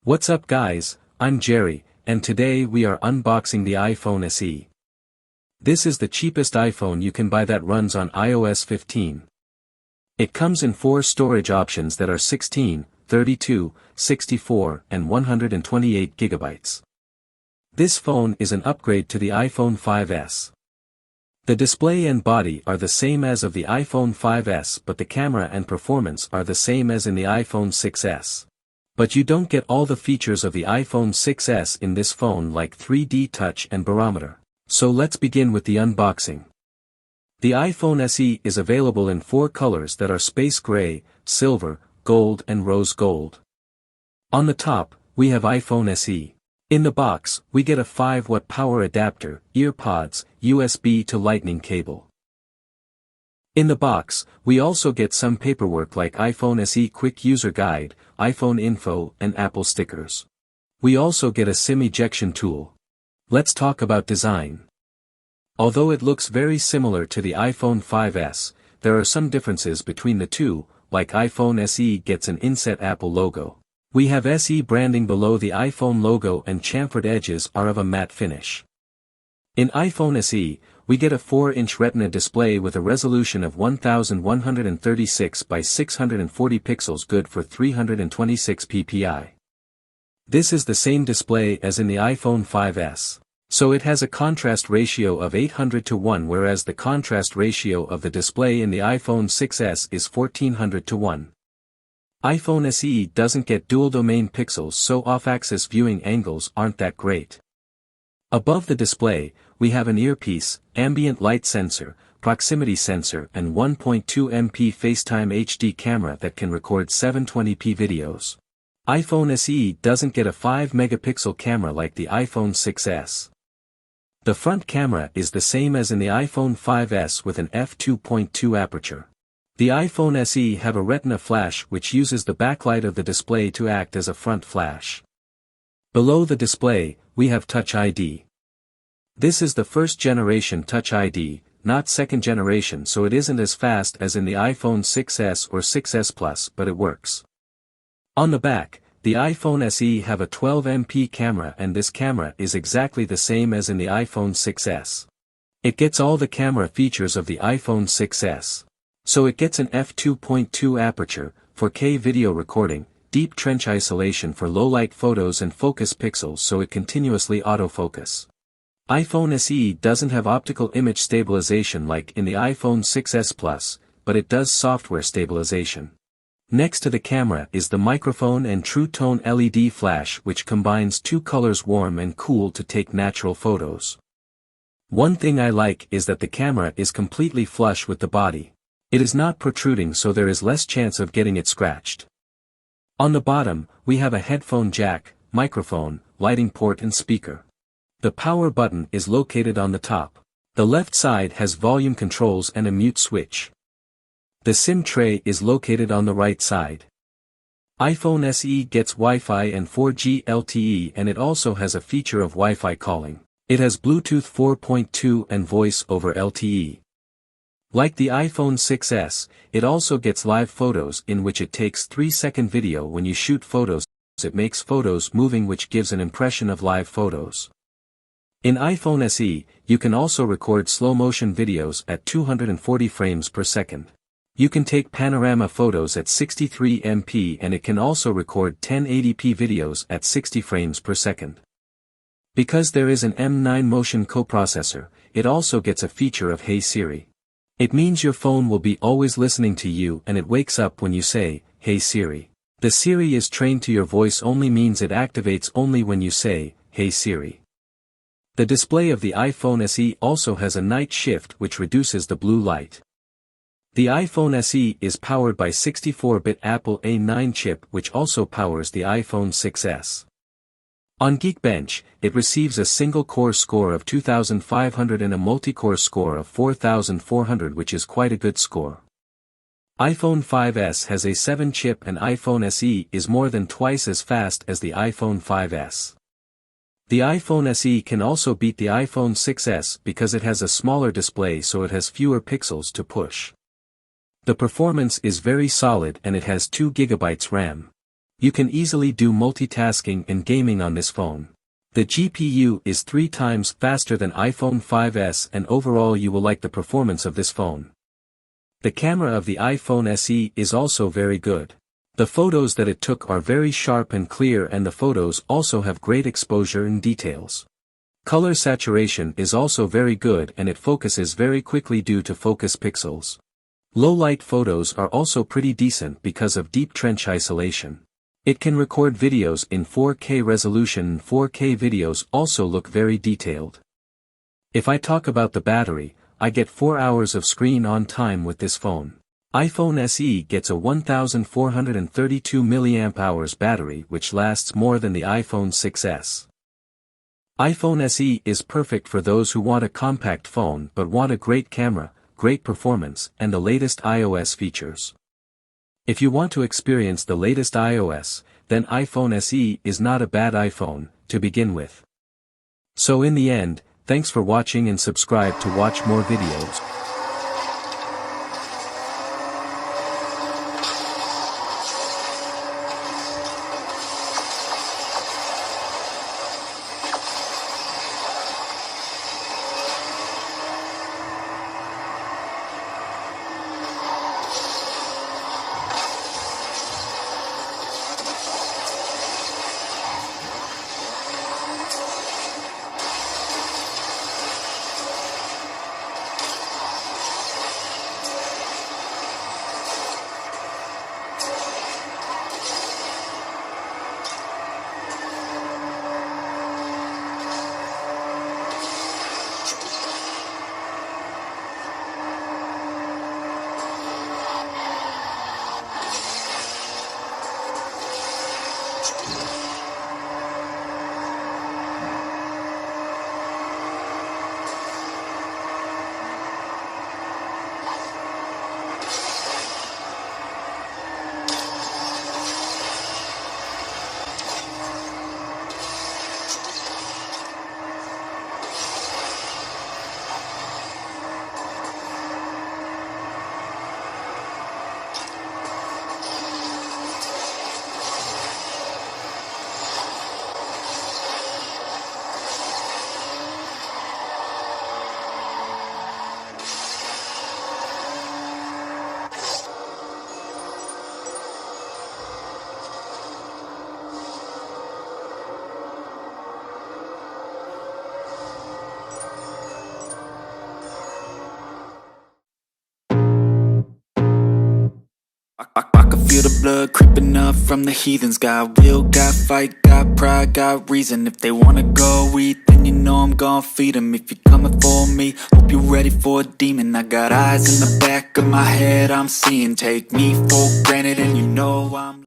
What's up guys, I'm Jerry, and today we are unboxing the iPhone SE. This is the cheapest iPhone you can buy that runs on iOS 15. It comes in 4 storage options that are 16, 32, 64, and 128 gigabytes. This phone is an upgrade to the iPhone 5S. The display and body are the same as of the iPhone 5S, but the camera and performance are the same as in the iPhone 6S. But you don't get all the features of the iPhone 6S in this phone like 3D touch and barometer. So let's begin with the unboxing. The iPhone SE is available in 4 colors that are space gray, silver, gold and rose gold. On the top, we have iPhone SE. In the box, we get a 5-watt power adapter, earpods, USB to Lightning cable. In the box, we also get some paperwork like iPhone SE Quick User Guide, iPhone info, and Apple stickers. We also get a SIM ejection tool. Let's talk about design. Although it looks very similar to the iPhone 5S, there are some differences between the two, like iPhone SE gets an inset Apple logo. We have SE branding below the iPhone logo and chamfered edges are of a matte finish. In iPhone SE, we get a 4-inch Retina display with a resolution of 1136 by 640 pixels, good for 326 ppi. This is the same display as in the iPhone 5S. So it has a contrast ratio of 800:1, whereas the contrast ratio of the display in the iPhone 6S is 1400:1. iPhone SE doesn't get dual domain pixels, so off-axis viewing angles aren't that great. Above the display, we have an earpiece, ambient light sensor, proximity sensor and 1.2 MP FaceTime HD camera that can record 720p videos. iPhone SE doesn't get a 5-megapixel camera like the iPhone 6S. The front camera is the same as in the iPhone 5S with an f2.2 aperture. The iPhone SE have a Retina flash which uses the backlight of the display to act as a front flash. Below the display, we have Touch ID. This is the first generation Touch ID, not second generation, so it isn't as fast as in the iPhone 6S or 6S Plus, but it works. On the back, the iPhone SE have a 12MP camera, and this camera is exactly the same as in the iPhone 6S. It gets all the camera features of the iPhone 6S. So it gets an f2.2 aperture, 4K video recording, deep trench isolation for low-light photos and focus pixels, so it continuously autofocus. iPhone SE doesn't have optical image stabilization like in the iPhone 6S Plus, but it does software stabilization. Next to the camera is the microphone and True Tone LED flash, which combines 2 colors, warm and cool, to take natural photos. One thing I like is that the camera is completely flush with the body. It is not protruding, so there is less chance of getting it scratched. On the bottom, we have a headphone jack, microphone, lighting port and speaker. The power button is located on the top. The left side has volume controls and a mute switch. The SIM tray is located on the right side. iPhone SE gets Wi-Fi and 4G LTE, and it also has a feature of Wi-Fi calling. It has Bluetooth 4.2 and voice over LTE. Like the iPhone 6S, it also gets live photos, in which it takes 3-second video. When you shoot photos, it makes photos moving, which gives an impression of live photos. In iPhone SE, you can also record slow-motion videos at 240 frames per second. You can take panorama photos at 63 MP, and it can also record 1080p videos at 60 frames per second. Because there is an M9 motion coprocessor, it also gets a feature of Hey Siri. It means your phone will be always listening to you, and it wakes up when you say, Hey Siri. The Siri is trained to your voice only, means it activates only when you say, Hey Siri. The display of the iPhone SE also has a night shift which reduces the blue light. The iPhone SE is powered by 64-bit Apple A9 chip, which also powers the iPhone 6S. On Geekbench, it receives a single-core score of 2,500 and a multi-core score of 4,400, which is quite a good score. iPhone 5S has a 7-chip, and iPhone SE is more than twice as fast as the iPhone 5S. The iPhone SE can also beat the iPhone 6S because it has a smaller display, so it has fewer pixels to push. The performance is very solid, and it has 2 GB RAM. You can easily do multitasking and gaming on this phone. The GPU is 3 times faster than iPhone 5s, and overall you will like the performance of this phone. The camera of the iPhone SE is also very good. The photos that it took are very sharp and clear, and the photos also have great exposure and details. Color saturation is also very good, and it focuses very quickly due to focus pixels. Low-light photos are also pretty decent because of deep trench isolation. It can record videos in 4K resolution, and 4K videos also look very detailed. If I talk about the battery, I get 4 hours of screen on time with this phone. iPhone SE gets a 1432 mAh battery, which lasts more than the iPhone 6s. iPhone SE is perfect for those who want a compact phone but want a great camera, great performance, and the latest iOS features. If you want to experience the latest iOS, then iPhone SE is not a bad iPhone to begin with. So in the end, thanks for watching and subscribe to watch more videos. I can feel the blood creeping up from the heathens. Got will, got fight, got pride, got reason. If they wanna go eat, then you know I'm gon' feed them. If you're coming for me, hope you're ready for a demon. I got eyes in the back of my head, I'm seeing. Take me for granted and you know I'm